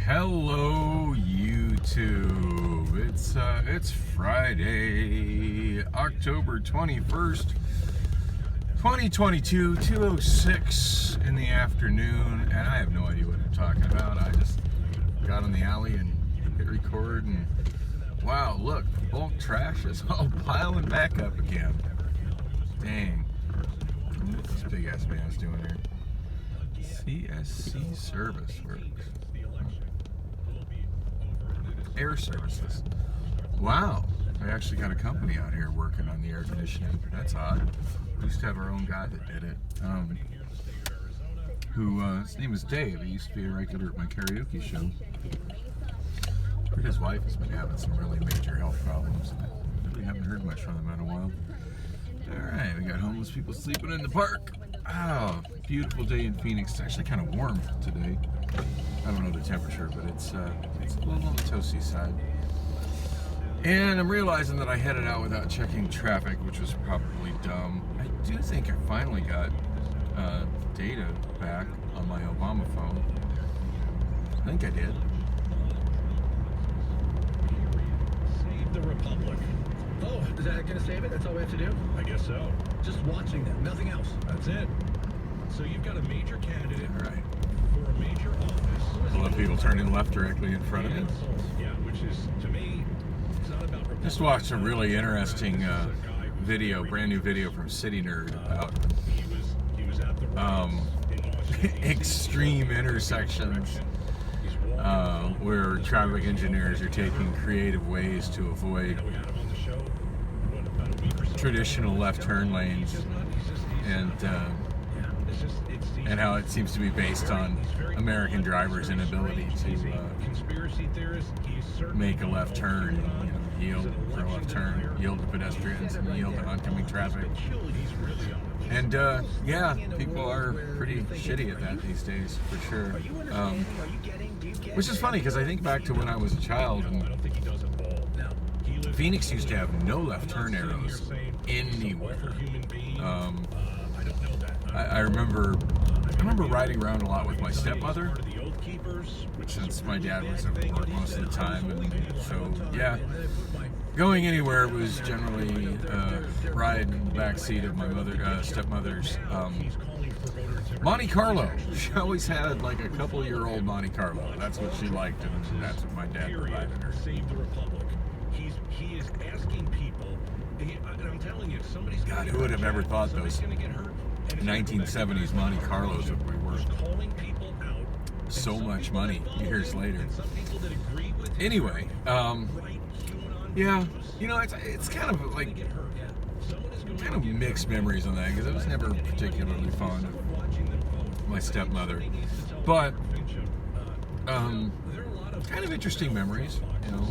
Hello, YouTube. It's Friday, October 21st, 2022, 2:06 in the afternoon, and I have no idea what I'm talking about. I just got on the alley and hit record, and wow, look, bulk trash is all piling back up again. Dang. What's this big ass man's doing here? CSC Service Works. Air Services. Wow, I actually got a company out here working on the air conditioning. That's odd. We used to have our own guy that did it. His name is Dave. He used to be a regular at my karaoke show. But his wife has been having some really major health problems. We haven't heard much from them in a while. Alright, we got homeless people sleeping in the park. Oh, beautiful day in Phoenix. It's actually kind of warm today. I don't know the temperature, but it's a little on the toasty side. And I'm realizing that I headed out without checking traffic, which was probably dumb. I do think I finally got data back on my Obama phone. I think I did. Save the Republic. Oh, is that going to save it? That's all we have to do? I guess so. Just watching them, nothing else. That's it. So you've got a major candidate. All right. For a major office. I love people turning left directly in front of me. Yeah, which is, to me, it's not about Republic. Just watched a really interesting video, brand new video from City Nerd about He was at the extreme intersections where traffic engineers are taking creative ways to avoid traditional left turn lanes, and how it seems to be based on American drivers' inability to make a left turn, and, yield for a left turn, yield to pedestrians, and yield to oncoming traffic. And yeah, people are pretty shitty at that these days, for sure. Which is funny because I think back to when I was a child, and Phoenix used to have no left turn arrows anywhere. I remember riding around a lot with my stepmother, since my dad was at work most of the time, and so yeah, going anywhere was generally ride in the back seat of my stepmother's Monte Carlo. She always had like a couple-year-old Monte Carlo. That's what she liked, and that's what my dad provided her. Save the Republic. He is asking people, and I'm telling you, somebody's God, who would have ever thought those 1970s Monte Carlos would be worth so much money years later? Anyway, yeah, it's kind of like mixed memories on that, because I was never particularly fond of my stepmother, but kind of interesting memories,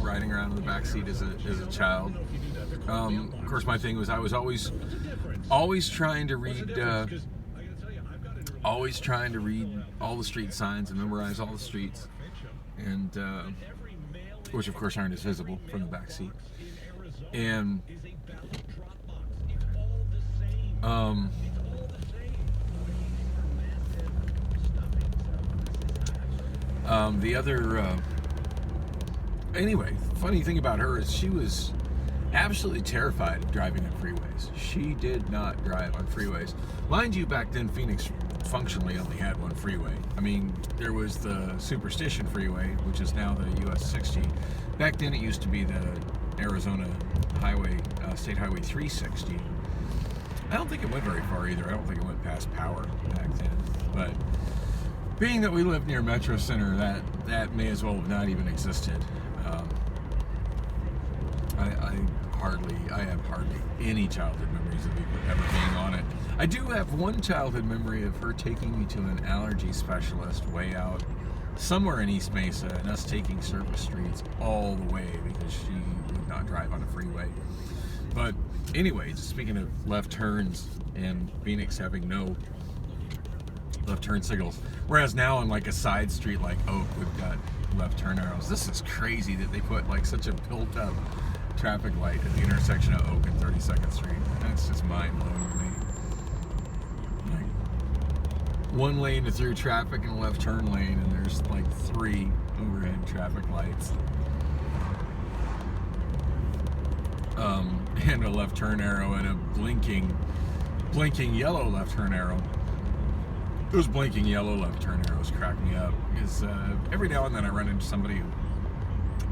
riding around in the backseat as a child. Of course, my thing was I was always trying to read all the street signs and memorize all the streets, and which of course aren't as visible from the backseat. And the other anyway, funny thing about her is she was absolutely terrified of driving on freeways. She did not drive on freeways. Mind you, back then Phoenix functionally only had one freeway. I mean, there was the Superstition Freeway, which is now the US 60. Back then it used to be the Arizona Highway, State Highway 360. I don't think it went very far either. I don't think it went past Power back then. But being that we live near Metro Center, that may as well have not even existed. I have hardly any childhood memories of ever being on it. I do have one childhood memory of her taking me to an allergy specialist way out somewhere in East Mesa, and us taking surface streets all the way because she would not drive on a freeway. But anyway, speaking of left turns and Phoenix having no left turn signals, whereas now on like a side street like Oak, we've got left turn arrows. This is crazy that they put like such a built up traffic light at the intersection of Oak and 32nd Street. That's just mind blowing to me. one lane to through traffic and a left turn lane, and there's like 3 overhead traffic lights. And a left turn arrow and a blinking yellow left turn arrow. Those blinking yellow left turn arrows crack me up, because every now and then I run into somebody who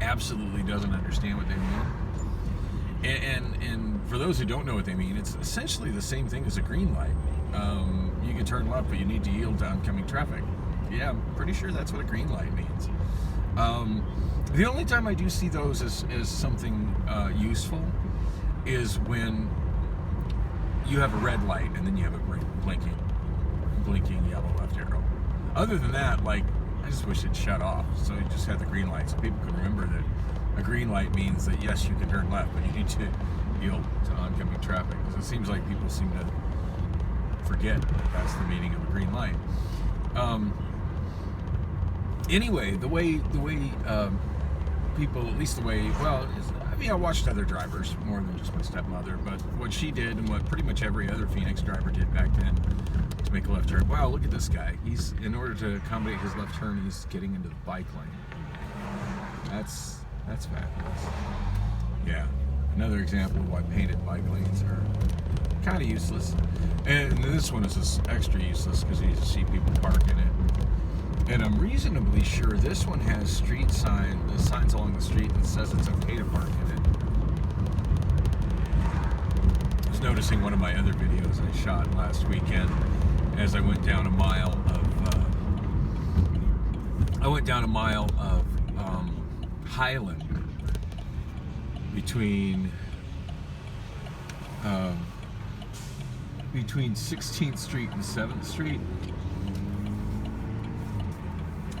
absolutely doesn't understand what they mean. And for those who don't know what they mean, it's essentially the same thing as a green light. You can turn left, but you need to yield to oncoming traffic. Yeah, I'm pretty sure that's what a green light means. The only time I do see those as something useful is when you have a red light and then you have a blinking yellow left arrow. Other than that, like, I just wish it shut off, so you just had the green light, so people can remember that a green light means that yes, you can turn left, but you need to yield to oncoming traffic. Because it seems like people seem to forget that that's the meaning of a green light. Anyway, the way people, at least the way, well, I mean, I watched other drivers more than just my stepmother, but what she did and what pretty much every other Phoenix driver did back then to make a left turn. Wow, look at this guy. He's, in order to accommodate his left turn, he's getting into the bike lane. That's fabulous. Yeah, another example of why painted bike lanes are kind of useless. And this one is just extra useless because you see people parking it. And I'm reasonably sure this one has street signs along the street that says it's okay to park in it. I was noticing one of my other videos I shot last weekend as I went down a mile of Highland between 16th Street and 7th Street.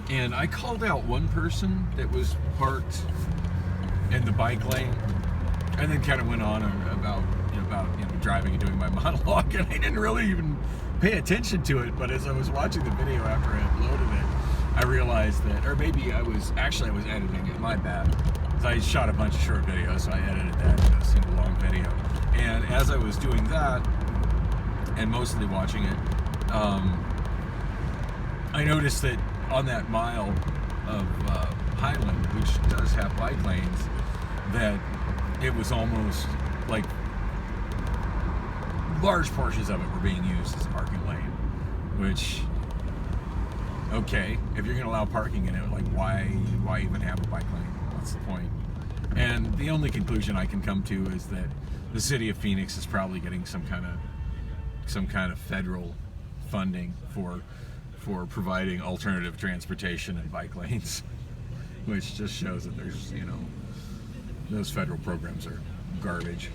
And I called out one person that was parked in the bike lane, and then kind of went on about driving and doing my monologue, and I didn't really even pay attention to it. But as I was watching the video after I uploaded it, I realized that, or maybe I was editing it. My bad. I shot a bunch of short videos, so I edited that to a single long video. And as I was doing that, and mostly watching it, I noticed that on that mile of Highland, which does have bike lanes, that it was almost like large portions of it were being used as a parking lane. Which, okay, if you're going to allow parking in it, like why even have a bike lane? What's the point? And the only conclusion I can come to is that the city of Phoenix is probably getting some kind of federal funding for providing alternative transportation and bike lanes, which just shows that there's, those federal programs are garbage.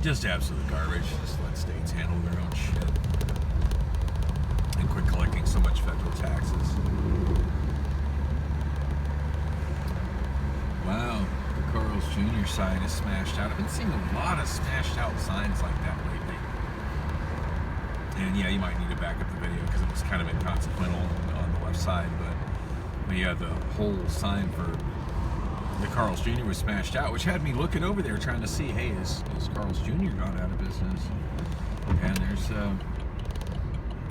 Just absolute garbage. Just let states handle their own shit and quit collecting so much federal taxes. Wow, the Carl's Jr. sign is smashed out. I've been seeing a lot of smashed out signs like that lately. And yeah, you might need to back up the video because it was kind of inconsequential on the left side, but yeah, the whole sign for the Carl's Jr. was smashed out, which had me looking over there trying to see, hey, is Carl's Jr. gone out of business? And there's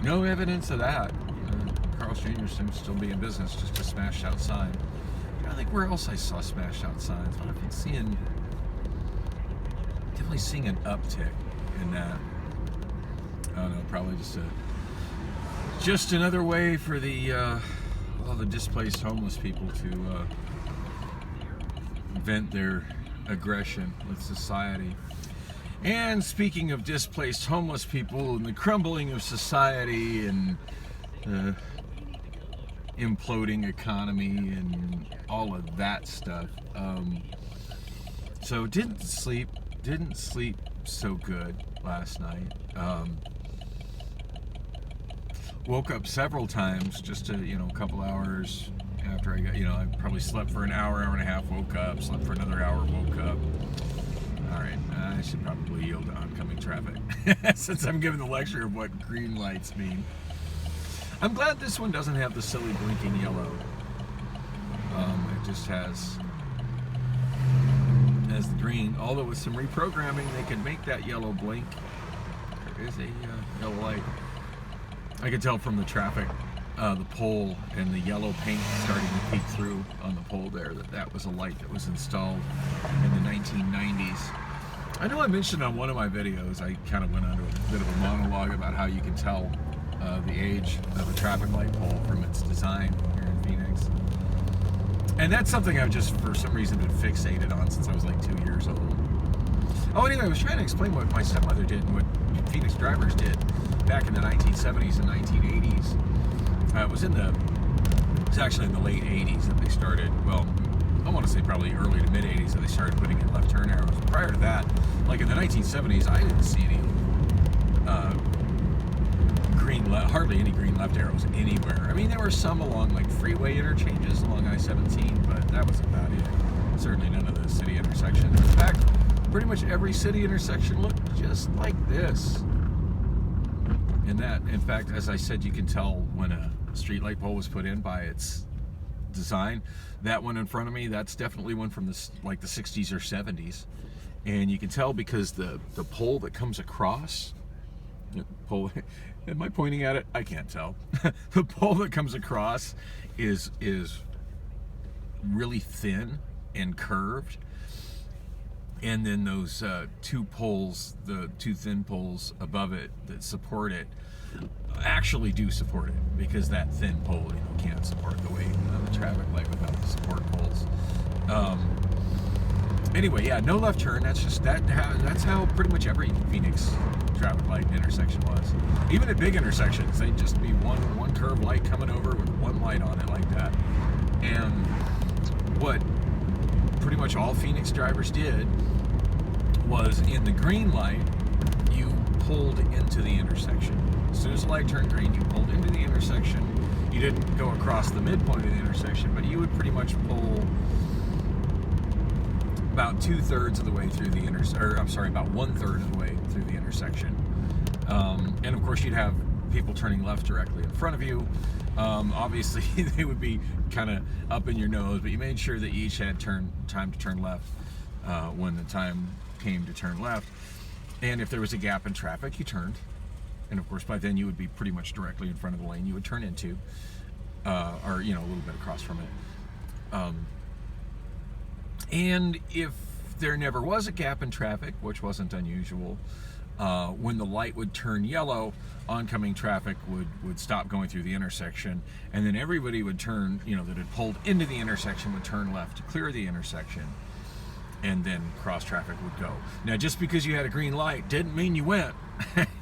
no evidence of that. Carl's Jr. seems to still be in business, just a smashed out sign. I don't think where else I saw smashed out signs, but I've been definitely seeing an uptick in that. I don't know, probably just another way for all the displaced homeless people to vent their aggression with society. And speaking of displaced homeless people and the crumbling of society and the imploding economy and all of that stuff, so didn't sleep so good last night. Woke up several times just to, a couple hours after I got, I probably slept for an hour and a half, woke up, slept for another hour, woke up. All right, I should probably yield to oncoming traffic since I'm giving the lecture of what green lights mean. I'm glad this one doesn't have the silly blinking yellow. It just has the green, although with some reprogramming they can make that yellow blink is a yellow light. I could tell from the traffic, the pole and the yellow paint starting to peek through on the pole there that was a light that was installed in the 1990s. I know I mentioned on one of my videos, I kind of went on to a bit of a monologue about how you can tell the age of a traffic light pole from its design here in Phoenix. And that's something I've just, for some reason, been fixated on since I was like 2 years old. Oh, anyway, I was trying to explain what my stepmother did and what Phoenix drivers did back in the 1970s and 1980s. It was actually in the late 80s that they started, well, I want to say probably early to mid 80s that they started putting in left turn arrows. Prior to that, like in the 1970s, I didn't see any hardly any green left arrows anywhere. I mean, there were some along like freeway interchanges along I-17, but that was about it. Certainly none of the city intersections. In fact, pretty much every city intersection looked just like this. In fact, as I said, you can tell when a street light pole was put in by its design. That one in front of me, that's definitely one from the 60s or 70s. And you can tell because the pole that comes across, am I pointing at it? I can't tell. The pole that comes across is really thin and curved. And then those two poles, the two thin poles above it that support it, actually do support it, because that thin pole, can't support the weight of the traffic light without the support poles. Anyway, yeah, no left turn. That's how pretty much every Phoenix traffic light intersection was. Even at big intersections, they'd just be one curved light coming over with one light on it like that. And what pretty much all Phoenix drivers did was, in the green light, you pulled into the intersection. As soon as the light turned green, you pulled into the intersection. You didn't go across the midpoint of the intersection, but you would pretty much pull about 2/3 of the way through the about 1/3 of the way through the intersection. And of course, you'd have people turning left directly in front of you. Obviously, they would be kind of up in your nose, but you made sure that you each had time to turn left when the time came to turn left. And if there was a gap in traffic, you turned. And of course, by then you would be pretty much directly in front of the lane you would turn into, or a little bit across from it. And if there never was a gap in traffic, which wasn't unusual, when the light would turn yellow, oncoming traffic would stop going through the intersection, and then everybody would turn, that had pulled into the intersection would turn left to clear the intersection, and then cross traffic would go. Now, just because you had a green light didn't mean you went.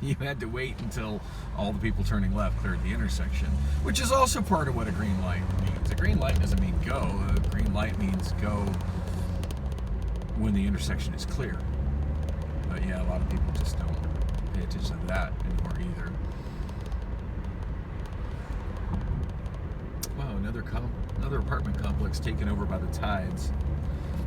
You had to wait until all the people turning left cleared the intersection, which is also part of what a green light means. A green light doesn't mean go. A green light means go when the intersection is clear. But yeah, a lot of people just don't pay attention to that anymore either. Wow, another apartment complex taken over by the Tides.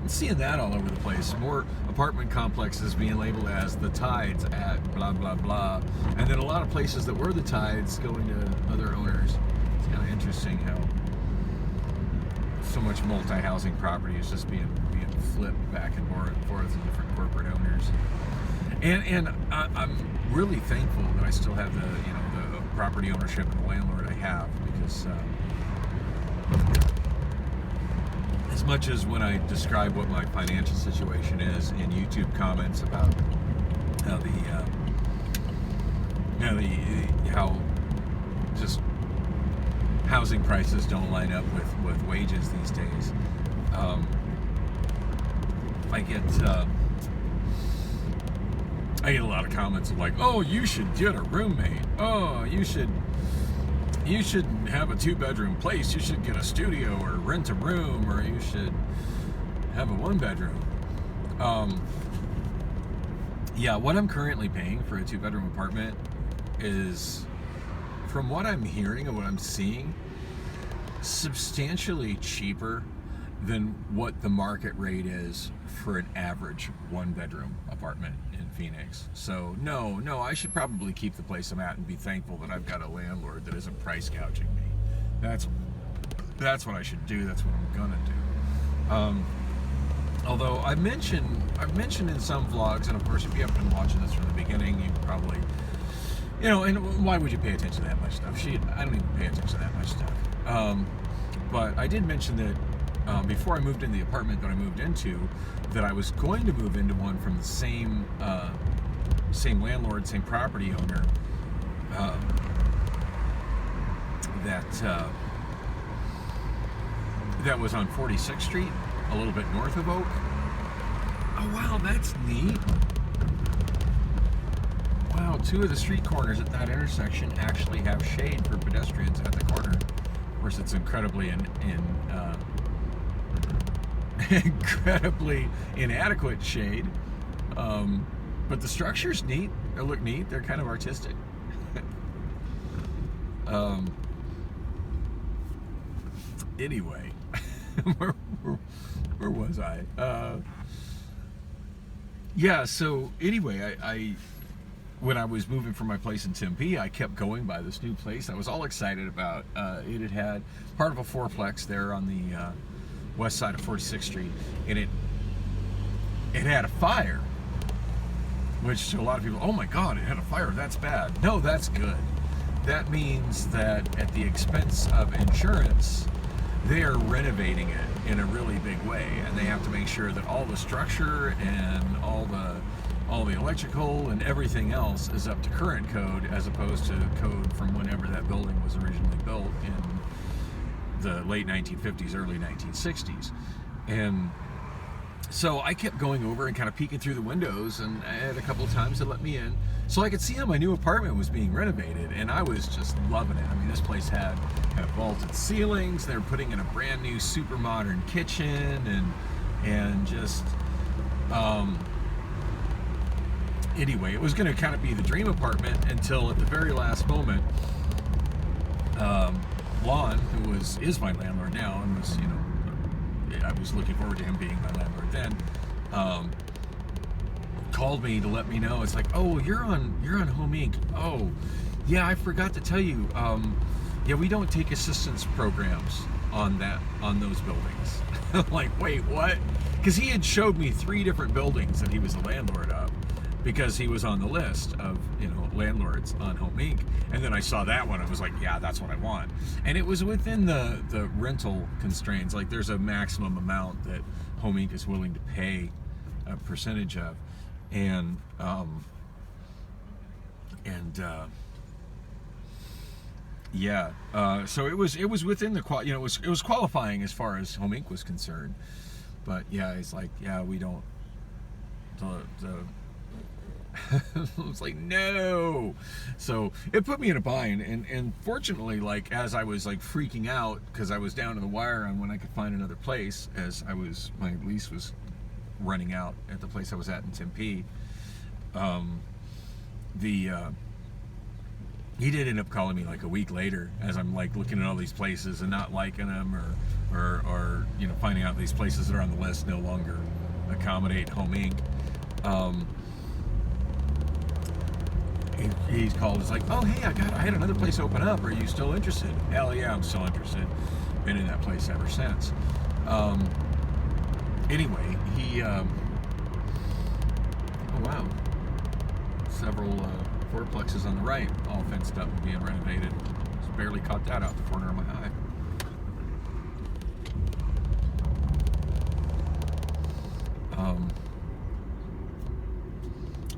I'm seeing that all over the place. More apartment complexes being labeled as the Tides at blah, blah, blah. And then a lot of places that were the Tides going to other owners. It's kind of interesting how so much multi-housing property is just being flipped back and forth to different corporate owners. And I'm really thankful that I still have the property ownership and the landlord I have, because as much as when I describe what my financial situation is in YouTube comments about how how just housing prices don't line up with wages these days, I get a lot of comments of like, oh, you should get a roommate. Oh, you should have a 2-bedroom place. You should get a studio or rent a room, or you should have a 1-bedroom. Yeah, what I'm currently paying for a 2-bedroom apartment is, from what I'm hearing and what I'm seeing, substantially cheaper than what the market rate is for an average 1-bedroom apartment in Phoenix. So no, I should probably keep the place I'm at and be thankful that I've got a landlord that isn't price gouging me. That's what I should do. That's what I'm gonna do. Although I've mentioned in some vlogs, and of course if you haven't been watching this from the beginning, you probably You know, and why would you pay attention to that much stuff? I don't even pay attention to that much stuff. But I did mention that before I moved into the apartment that I moved into, that I was going to move into one from the same landlord, same property owner, that was on 46th Street, a little bit north of Oak. Oh wow, that's neat. Wow, 2 of the street corners at that intersection actually have shade for pedestrians at the corner. Of course, it's incredibly incredibly inadequate shade, but the structure's neat. They look neat. They're kind of artistic. Anyway, where was I? Yeah. So anyway, I when I was moving from my place in Tempe, I kept going by this new place. I was all excited about. It had part of a fourplex there on the west side of 46th Street, and it had a fire, which to a lot of people, oh my God, it had a fire, that's bad. No, that's good. That means that at the expense of insurance, they are renovating it in a really big way, and they have to make sure that all the structure and all the electrical and everything else is up to current code, as opposed to code from whenever that building was originally built in the late 1950s, early 1960s. And so I kept going over and kind of peeking through the windows, and I had a couple of times that let me in so I could see how my new apartment was being renovated, and I was just loving it. I mean, this place had vaulted ceilings. They were putting in a brand new super modern kitchen, and just anyway, it was going to kind of be the dream apartment until at the very last moment, Lon, who is my landlord now, and was, I was looking forward to him being my landlord then, called me to let me know. It's like, oh, you're on Home Inc. Oh, yeah, I forgot to tell you. Yeah, we don't take assistance programs on those buildings. I'm like, wait, what? Because he had showed me 3 different buildings that he was the landlord of, because he was on the list of landlords on Home Inc. And then I saw that one. I was like, yeah, that's what I want. And it was within the rental constraints. Like, there's a maximum amount that Home Inc. is willing to pay a percentage of, and so it was within the it was qualifying as far as Home Inc. was concerned. But yeah, it's like, yeah, we don't. It's like, no. So it put me in a bind, and fortunately, like, as I was like freaking out because I was down to the wire on when I could find another place, as my lease was running out at the place I was at in Tempe. He did end up calling me like a week later, as I'm like looking at all these places and not liking them, or finding out these places that are on the list no longer accommodate Home Inc. He's called. It's like, oh, hey, I had another place open up. Are you still interested? Hell yeah, I'm still interested. Been in that place ever since. Anyway, he oh wow, several fourplexes on the right, all fenced up and being renovated. Just barely caught that out the corner of my eye.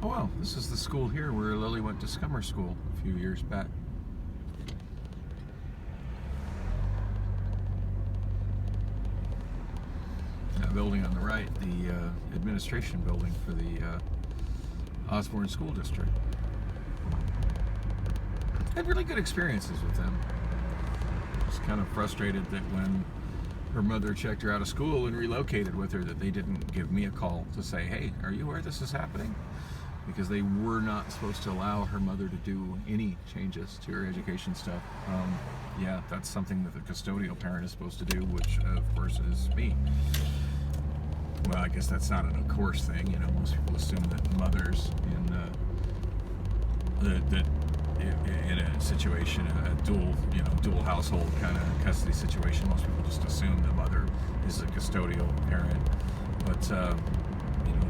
Oh wow, this is the school here where Lily went to Scummer School a few years back. That building on the right, the administration building for the Osborne School District. I had really good experiences with them. Just kind of frustrated that when her mother checked her out of school and relocated with her, that they didn't give me a call to say, hey, are you aware this is happening? Because they were not supposed to allow her mother to do any changes to her education stuff. Yeah, that's something that the custodial parent is supposed to do, which of course is me. Well, I guess that's not an of course thing. Most people assume that mothers in a situation, a dual household kind of custody situation, most people just assume the mother is a custodial parent. But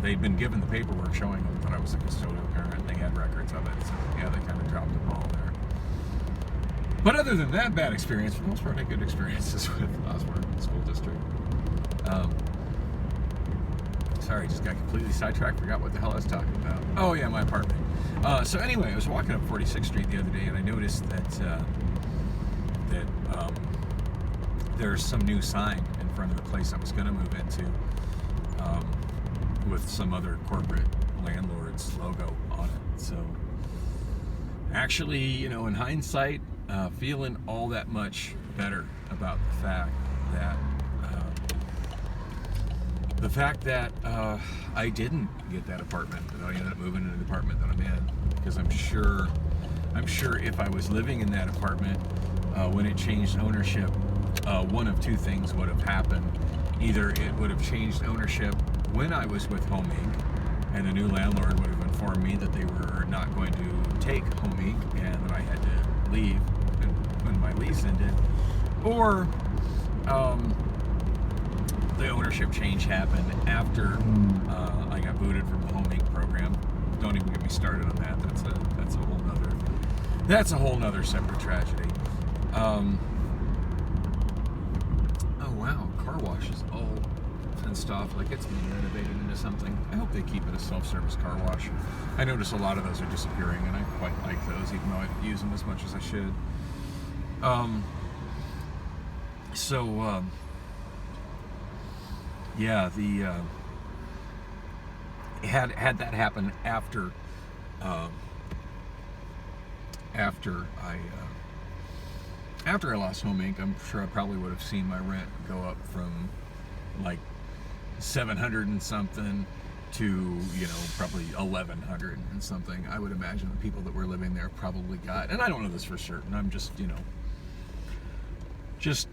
they'd been given the paperwork showing them that I was a custodial parent, and they had records of it. So yeah, they kind of dropped the ball. But other than that bad experience, for the most part, I had good experiences with Osborne School District. Sorry, just got completely sidetracked. Forgot what the hell I was talking about. Oh yeah, my apartment. So anyway, I was walking up 46th Street the other day, and I noticed that there's some new sign in front of the place I was going to move into, with some other corporate landlord's logo on it. So actually, in hindsight, feeling all that much better about the fact that I didn't get that apartment, that I ended up moving into the apartment that I'm in, because I'm sure if I was living in that apartment when it changed ownership, one of two things would have happened. Either it would have changed ownership when I was with Home Inc., and the new landlord would have informed me that they were not going to take Home Inc. and that I had to leave when my lease ended, or the ownership change happened after I got booted from the Home Inc. program. Don't even get me started on that. That's a whole nother separate tragedy. Oh wow, car wash is all fenced off like it's being renovated into something. I hope they keep it a self-service car wash. I notice a lot of those are disappearing, and I quite like those, even though I don't use them as much as I should. Yeah, had that happen after I lost Home Inc., I'm sure I probably would have seen my rent go up from like $700 and something to probably $1,100 and something. I would imagine the people that were living there probably got, and I don't know this for certain, I'm just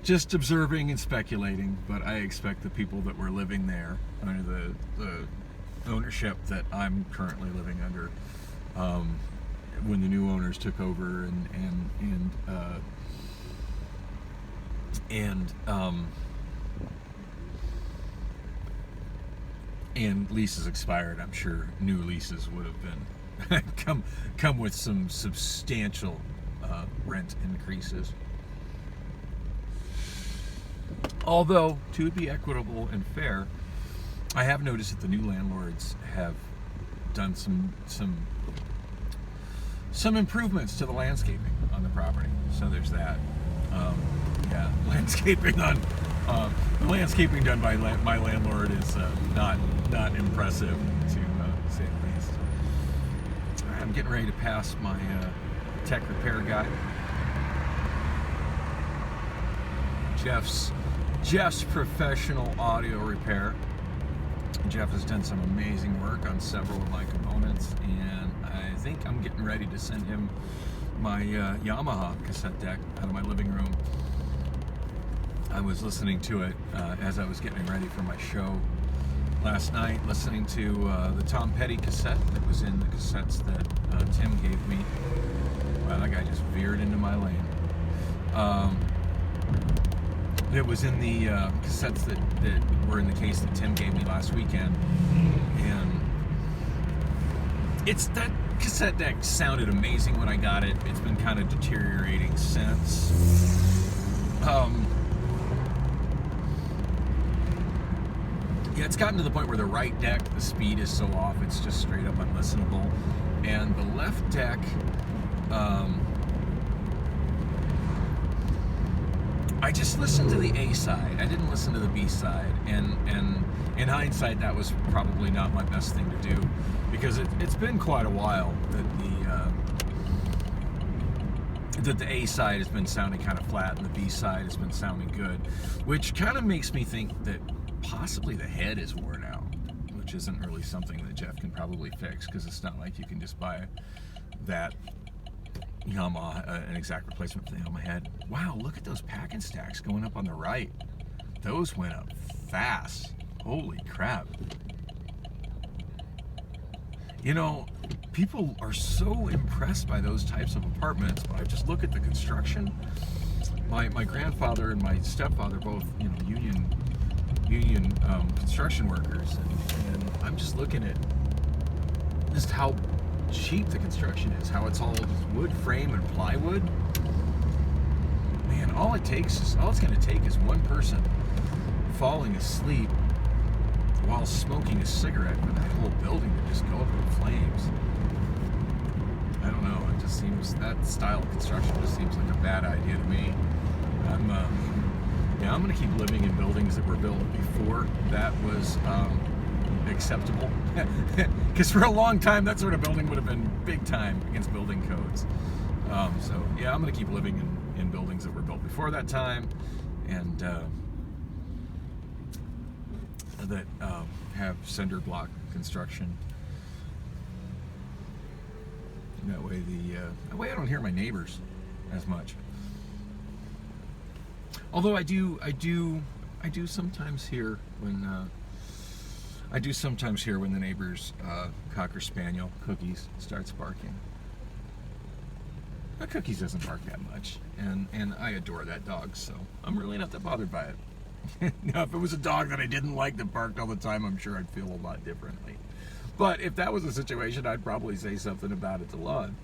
just observing and speculating, but I expect the people that were living there under the ownership that I'm currently living under, when the new owners took over and leases expired, I'm sure new leases would have been come with some substantial rent increases. Although, to be equitable and fair, I have noticed that the new landlords have done some improvements to the landscaping on the property. So there's that. Landscaping landscaping done by my landlord is not impressive, to say the least. All right, I'm getting ready to pass my tech repair guy. Jeff's Professional Audio Repair. Jeff has done some amazing work on several of my components, and I think I'm getting ready to send him my Yamaha cassette deck out of my living room. I was listening to it as I was getting ready for my show last night, listening to the Tom Petty cassette that was in the cassettes that Tim gave me. Wow, that guy just veered into my lane. It was in the cassettes that were in the case that Tim gave me last weekend, and that cassette deck sounded amazing when I got it. It's been kind of deteriorating since. It's gotten to the point where the right deck, the speed is so off, it's just straight up unlistenable, and the left deck, I just listened to the A side. I didn't listen to the B side, and in hindsight, that was probably not my best thing to do, because it's been quite a while that the A side has been sounding kind of flat and the B side has been sounding good, which kind of makes me think that possibly the head is worn out, which isn't really something that Jeff can probably fix, because it's not like you can just buy that Yamaha, an exact replacement for the Yamaha head. Wow, look at those packing stacks going up on the right. Those went up fast. Holy crap. People are so impressed by those types of apartments, but I just look at the construction. My grandfather and my stepfather both, union construction workers, and I'm just looking at just how cheap the construction is, how it's all wood frame and plywood. all it's going to take is one person falling asleep while smoking a cigarette for that whole building to just go up in flames. I don't know. It just seems, that style of construction just seems like a bad idea to me. I'm going to keep living in buildings that were built before that was acceptable. Because for a long time, that sort of building would have been big time against building codes. So yeah, I'm going to keep living in buildings that were built before that time, and that have cinder block construction. And that way I don't hear my neighbors as much. Although I do sometimes hear when the neighbor's Cocker Spaniel Cookies starts barking. Cookies doesn't bark that much, and I adore that dog, so I'm really not that bothered by it. Now, if it was a dog that I didn't like that barked all the time, I'm sure I'd feel a lot differently. But if that was the situation, I'd probably say something about it to Lon.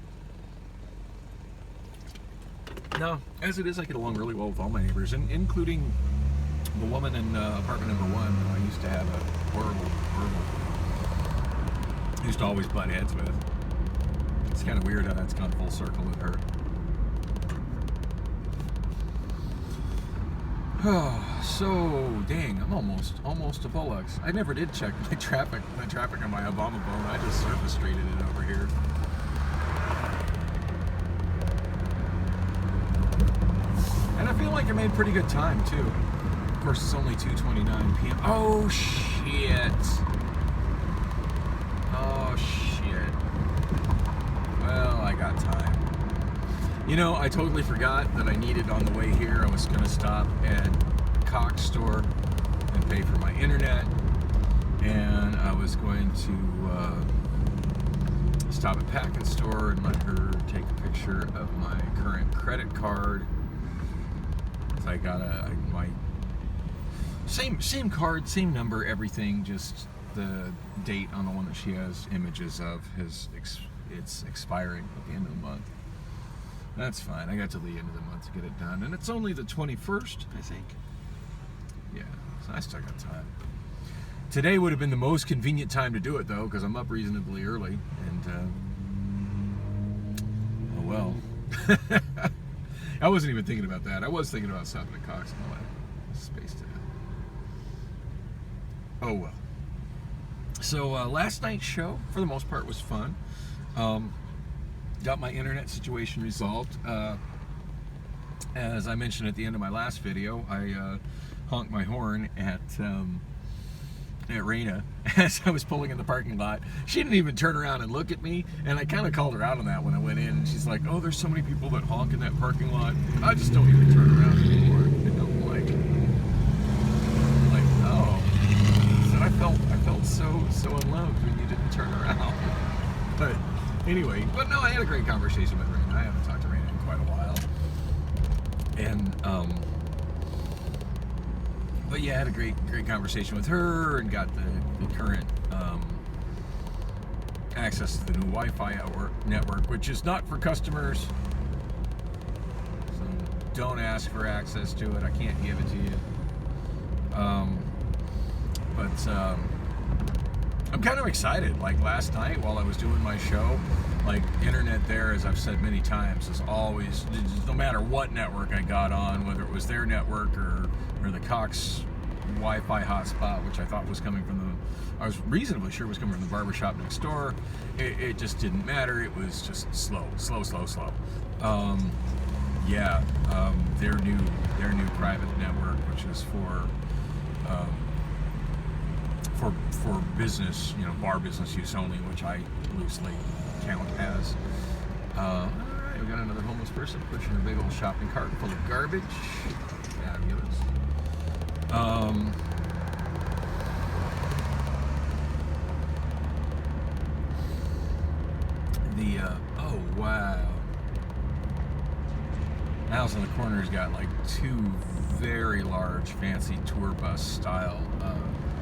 No, as it is, I get along really well with all my neighbors, including the woman in apartment number 1 that I used to have a horrible, used to always butt heads with. It's kind of weird how that's gone full circle with her. Oh, so dang, I'm almost to Pollux. I never did check my traffic on my Obama phone. I just surface streeted it over here. And I feel like I made pretty good time too. Of course, it's only 2:29 p.m. Oh shit. Well, I got time. You know, I totally forgot that I needed on the way here. I was going to stop at Cox store and pay for my internet, and I was going to stop at Packet store and let her take a picture of my current credit card. So I got my same card, same number, everything. Just the date on the one that she has images of it's expiring at the end of the month. That's fine. I got till the end of the month to get it done. And it's only the 21st, I think. Yeah, so I still got time. Today would have been the most convenient time to do it, though, because I'm up reasonably early. And, oh well. I wasn't even thinking about that. I was thinking about stopping at Cox and all that. Spaced it out. Oh well. So, last night's show, for the most part, was fun. Got my internet situation resolved. As I mentioned at the end of my last video, I honked my horn at Raina as I was pulling in the parking lot. She didn't even turn around and look at me, and I kind of called her out on that when I went in. And she's like, "Oh, there's so many people that honk in that parking lot. I just don't even turn around anymore." And I'm like, oh. So I felt so unloved when you didn't turn around. But anyway, no, I had a great conversation with Raina. I haven't talked to Raina in quite a while. And, but yeah, I had a great conversation with her and got the current access to the new Wi-Fi network, which is not for customers. So don't ask for access to it. I can't give it to you. But I'm kind of excited. Like last night while I was doing my show, like internet there, as I've said many times, is always, no matter what network I got on, whether it was their network or the Cox Wi-Fi hotspot, which I thought was coming from I was reasonably sure it was coming from the barbershop next door. It just didn't matter. It was just slow. Their new private network, which is for business, bar business use only, which I loosely count as. All right, we got another homeless person pushing a big old shopping cart full of garbage. Fabulous. Oh wow. The house on the corner has got like two very large, fancy tour bus style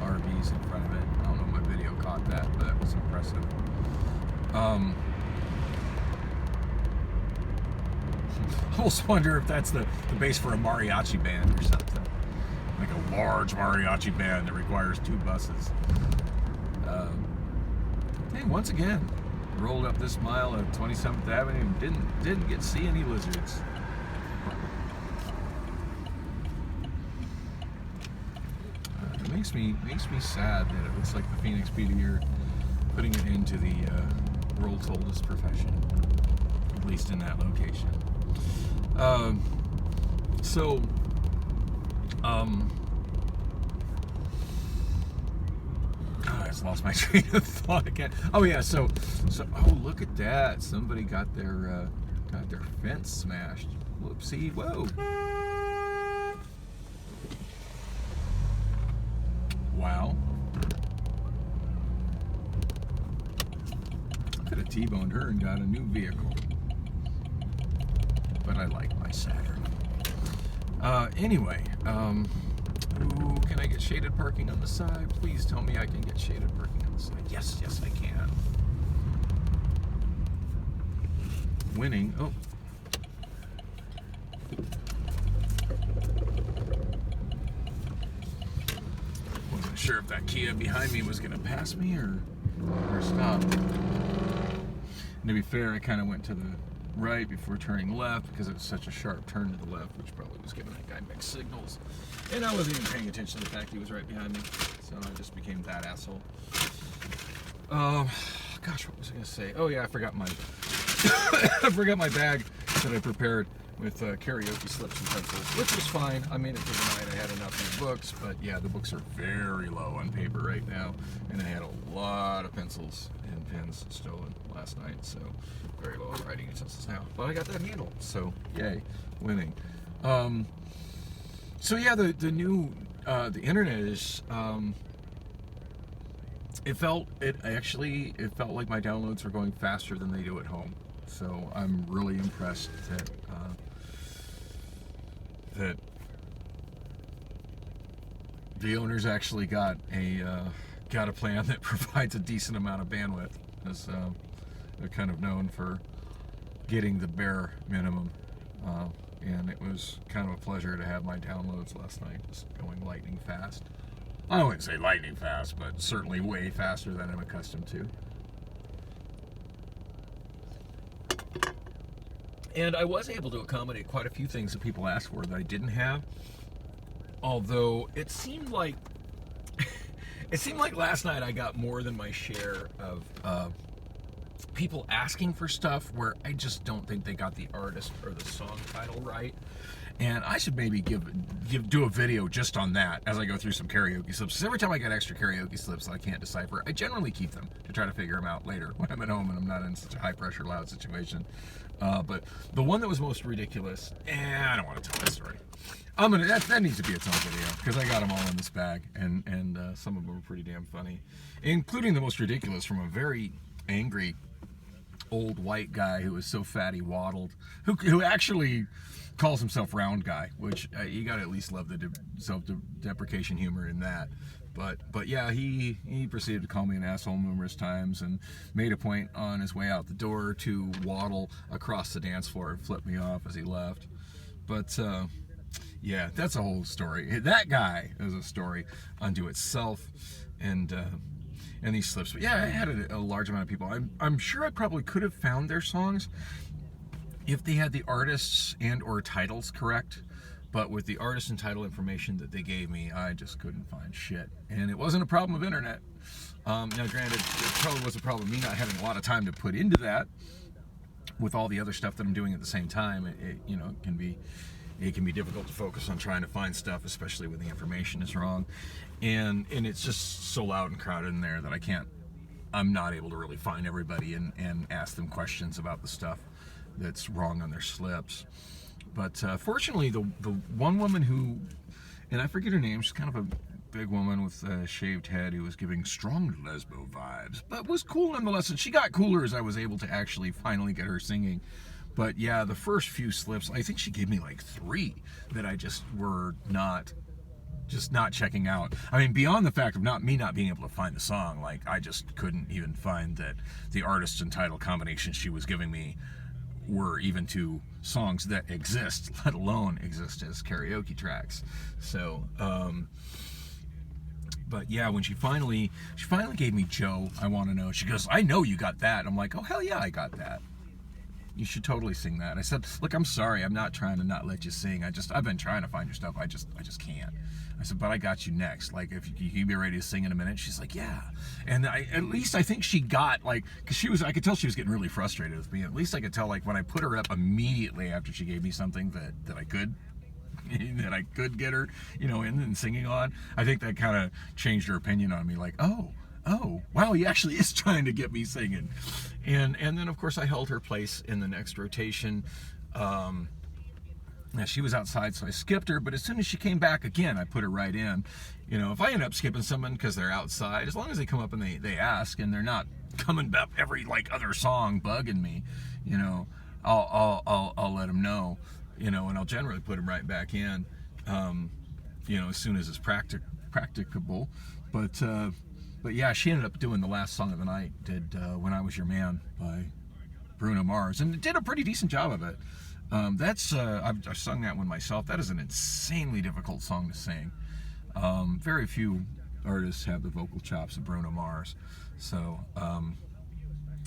RVs in front of it. I don't know if my video caught that, but that was impressive. I almost wonder if that's the base for a mariachi band or something. Like a large mariachi band that requires 2 buses. Hey, once again, rolled up this mile of 27th Avenue and didn't get to see any lizards. It makes me sad that it looks like the Phoenix PD are putting it into the world's oldest profession, at least in that location. I just lost my train of thought again. Oh yeah, so oh, look at that! Somebody got their fence smashed. Whoopsie! Whoa! Wow! I could have T-boned her and got a new vehicle, but I like my Saturn. Anyway, ooh, can I get shaded parking on the side? Please tell me I can get shaded parking on the side. Yes, I can. Winning. Oh. Wasn't sure if that Kia behind me was going to pass me or stop. And to be fair, I kind of went to the right before turning left because it was such a sharp turn to the left, which probably was giving that guy mixed signals. And I wasn't even paying attention to the fact he was right behind me, so I just became that asshole. Gosh, what was I going to say? Oh yeah, I forgot my my bag that I prepared with karaoke slips and pencils, which was fine. I made it through the night. I had enough of the books, but yeah, the books are very low on paper right now, and I had a lot of pencils and pens stolen last night, so very low writing utensils now. But I got that handled, so yay, winning. So yeah, the new the internet is it felt like my downloads were going faster than they do at home. So I'm really impressed that the owners actually got a plan that provides a decent amount of bandwidth, as they're kind of known for getting the bare minimum. And it was kind of a pleasure to have my downloads last night just going lightning fast. I wouldn't say lightning fast, but certainly way faster than I'm accustomed to. And I was able to accommodate quite a few things that people asked for that I didn't have. Although it seemed like last night I got more than my share of people asking for stuff where I just don't think they got the artist or the song title right. And I should maybe do a video just on that as I go through some karaoke slips. Because every time I get extra karaoke slips that I can't decipher, I generally keep them to try to figure them out later when I'm at home and I'm not in such a high pressure, loud situation. But the one that was most ridiculous, I don't want to tell that story. That needs to be its own video because I got them all in this bag, and some of them are pretty damn funny, including the most ridiculous from a very angry old white guy who was so fat he waddled, who actually calls himself Round Guy, which you got to at least love the self-deprecation humor in that. But yeah, he proceeded to call me an asshole numerous times and made a point on his way out the door to waddle across the dance floor and flip me off as he left. But yeah, that's a whole story. That guy is a story unto itself, and these slips. But yeah, I had a large amount of people. I'm sure I probably could have found their songs if they had the artists and or titles correct, but with the artist and title information that they gave me, I just couldn't find shit. And it wasn't a problem of internet. Now granted, it probably was a problem of me not having a lot of time to put into that with all the other stuff that I'm doing at the same time. It can be difficult to focus on trying to find stuff, especially when the information is wrong. And it's just so loud and crowded in there that I'm not able to really find everybody and ask them questions about the stuff that's wrong on their slips. But fortunately, the one woman who, and I forget her name, she's kind of a big woman with a shaved head who was giving strong lesbo vibes, but was cool nonetheless. And she got cooler as I was able to actually finally get her singing. But yeah, the first few slips, I think she gave me like 3 that I just were not checking out. I mean, beyond the fact of not being able to find the song, like I just couldn't even find that the artist and title combination she was giving me were even to songs that exist, let alone exist as karaoke tracks. So, but yeah, when she finally gave me Joe, I Want to Know, she goes, I know you got that. I'm like, oh, hell yeah, I got that. You should totally sing that. I said, look, I'm sorry. I'm not trying to not let you sing. I've been trying to find your stuff. I just can't. I said, but I got you next. Like, if you be ready to sing in a minute. She's like, yeah. And at least I think she got, like, because I could tell she was getting really frustrated with me. At least I could tell, like, when I put her up immediately after she gave me something that I could get her, in and singing on. I think that kind of changed her opinion on me. Like, oh, wow, he actually is trying to get me singing. And then, of course, I held her place in the next rotation. Now, she was outside, so I skipped her, but as soon as she came back again, I put her right in. If I end up skipping someone because they're outside, as long as they come up and they ask, and they're not coming up every, like, other song bugging me, I'll let them know, and I'll generally put them right back in, as soon as it's practicable. But yeah, she ended up doing the last song of the night, did When I Was Your Man by Bruno Mars, and did a pretty decent job of it. I've sung that one myself. That is an insanely difficult song to sing. Very few artists have the vocal chops of Bruno Mars. So,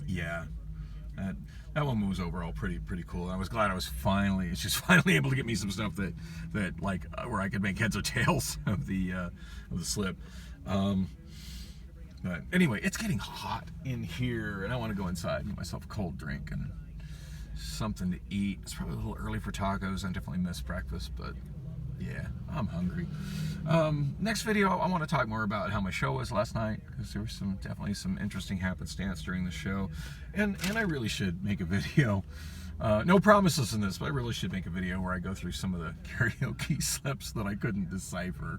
yeah, that one was overall pretty cool. I was glad it's just finally able to get me some stuff that like where I could make heads or tails of the slip. But anyway, it's getting hot in here, and I want to go inside and get myself a cold drink and something to eat. It's probably a little early for tacos. I definitely missed breakfast, but yeah, I'm hungry. Next video, I want to talk more about how my show was last night, because there was definitely some interesting happenstance during the show, and I really should make a video. No promises in this, but I really should make a video where I go through some of the karaoke slips that I couldn't decipher.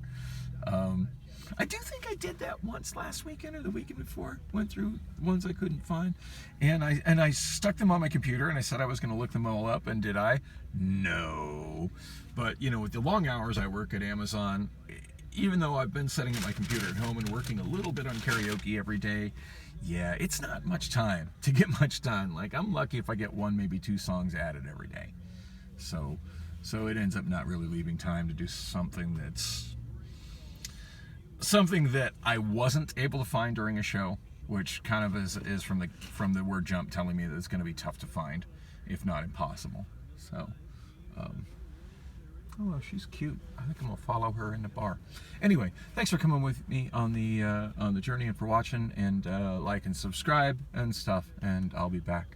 I do think I did that once last weekend or the weekend before. Went through ones I couldn't find, and I stuck them on my computer, and I said I was going to look them all up, and did I? No. But with the long hours I work at Amazon, even though I've been setting up my computer at home and working a little bit on karaoke every day, yeah, it's not much time to get much done. Like, I'm lucky if I get 1, maybe 2 songs added every day. So it ends up not really leaving time to do something that I wasn't able to find during a show, which kind of is from the word jump telling me that it's going to be tough to find, if not impossible. So, oh, well, she's cute. I think I'm gonna follow her in the bar. Anyway, thanks for coming with me on the journey and for watching, and like and subscribe and stuff, and I'll be back.